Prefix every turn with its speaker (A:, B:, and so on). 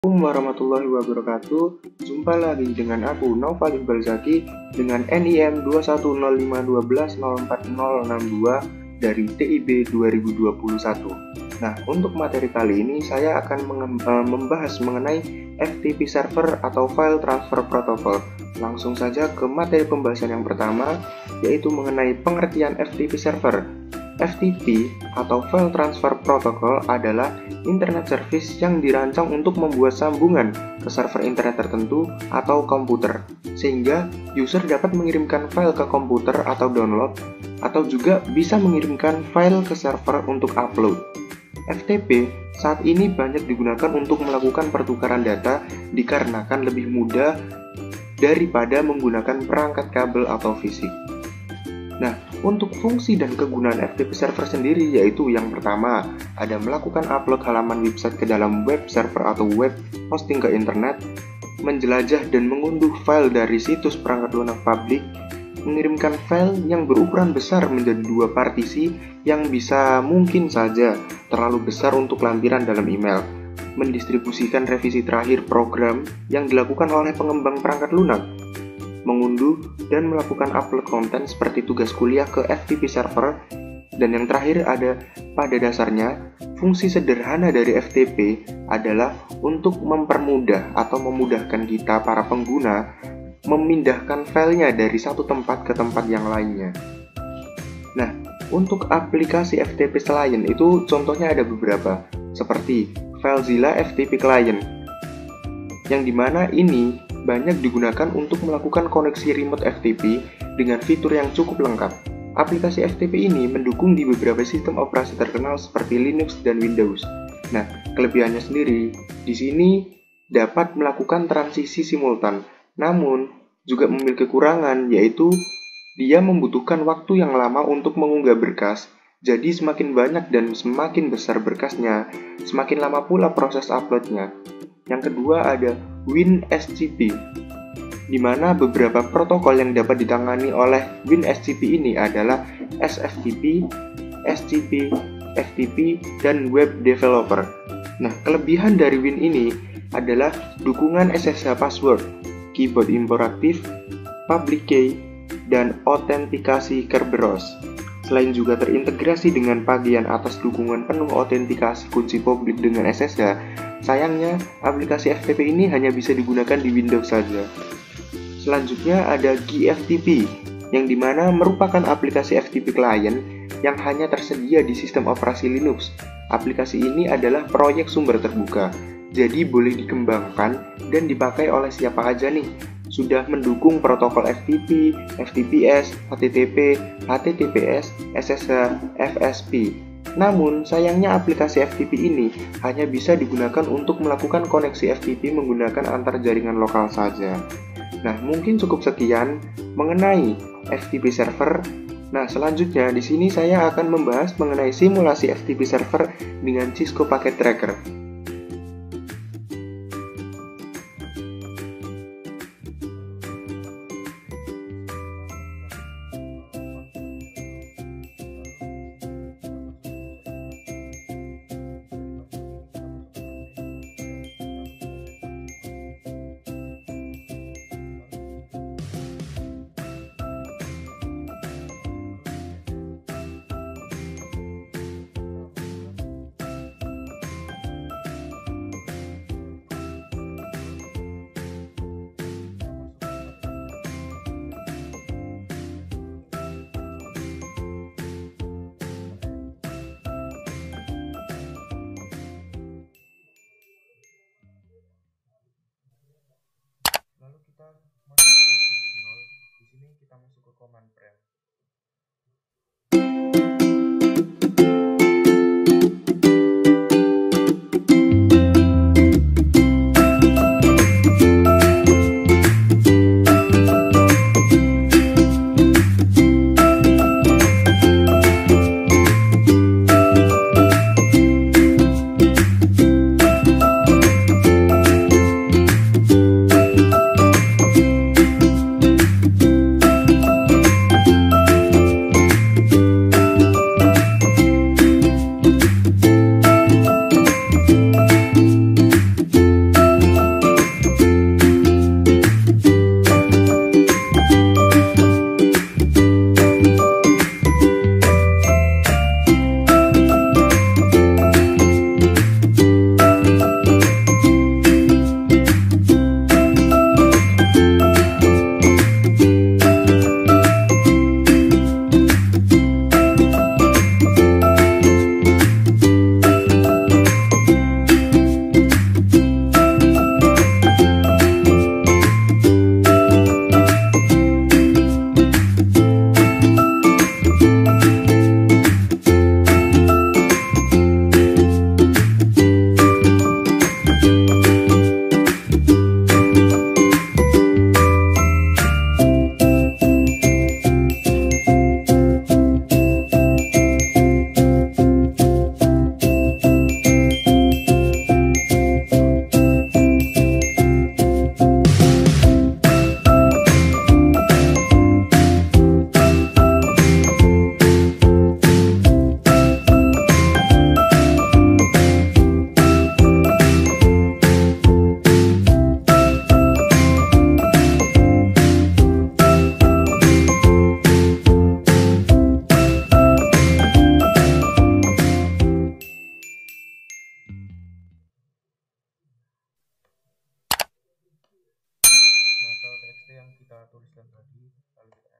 A: Assalamualaikum warahmatullahi wabarakatuh. Jumpa lagi dengan aku Naufal Iqbal Zaki dengan NIM 2105111040062 dari TIB 2021. Nah, untuk materi kali ini saya akan membahas mengenai FTP server atau File Transfer Protocol. Langsung saja ke materi pembahasan yang pertama, yaitu mengenai pengertian FTP server. FTP atau File Transfer Protocol adalah internet service yang dirancang untuk membuat sambungan ke server internet tertentu atau komputer, sehingga user dapat mengirimkan file ke komputer atau download, atau juga bisa mengirimkan file ke server untuk upload. FTP saat ini banyak digunakan untuk melakukan pertukaran data dikarenakan lebih mudah daripada menggunakan perangkat kabel atau fisik. Nah, untuk fungsi dan kegunaan FTP server sendiri yaitu yang pertama, ada melakukan upload halaman website ke dalam web server atau web hosting ke internet, menjelajah dan mengunduh file dari situs perangkat lunak publik, mengirimkan file yang berukuran besar menjadi dua partisi yang bisa mungkin saja terlalu besar untuk lampiran dalam email, mendistribusikan revisi terakhir program yang dilakukan oleh pengembang perangkat lunak, mengunduh dan melakukan upload konten seperti tugas kuliah ke FTP server, dan yang terakhir ada pada dasarnya fungsi sederhana dari FTP adalah untuk mempermudah atau memudahkan kita para pengguna memindahkan filenya dari satu tempat ke tempat yang lainnya. Nah, untuk aplikasi FTP selain itu contohnya ada beberapa, seperti FileZilla FTP Client, yang dimana ini banyak digunakan untuk melakukan koneksi remote FTP dengan fitur yang cukup lengkap. Aplikasi FTP ini mendukung di beberapa sistem operasi terkenal seperti Linux dan Windows. Nah, kelebihannya sendiri, di sini dapat melakukan transisi simultan, namun juga memiliki kekurangan, yaitu dia membutuhkan waktu yang lama untuk mengunggah berkas. Jadi semakin banyak dan semakin besar berkasnya, semakin lama pula proses uploadnya. Yang kedua ada WinSCP, di mana beberapa protokol yang dapat ditangani oleh WinSCP ini adalah SFTP, SCP, FTP, dan Web Developer. Nah, kelebihan dari Win ini adalah dukungan SSH password, keyboard interaktif, public key, dan autentikasi Kerberos. Selain juga terintegrasi dengan bagian atas dukungan penuh autentikasi kunci publik dengan SSH, sayangnya aplikasi FTP ini hanya bisa digunakan di Windows saja. Selanjutnya ada GFTP, yang dimana merupakan aplikasi FTP client yang hanya tersedia di sistem operasi Linux. Aplikasi ini adalah proyek sumber terbuka, jadi boleh dikembangkan dan dipakai oleh siapa aja nih. Sudah mendukung protokol FTP, FTPS, HTTP, HTTPS, SSH, FSP. Namun, sayangnya aplikasi FTP ini hanya bisa digunakan untuk melakukan koneksi FTP menggunakan antar jaringan lokal saja. Nah, mungkin cukup sekian mengenai FTP server. Nah, selanjutnya di sini saya akan membahas mengenai simulasi FTP server dengan Cisco Packet Tracker. Lalu kita masuk ke titik 0. Di sini kita masuk ke command prompt. kita tuliskan tadi, lalu kita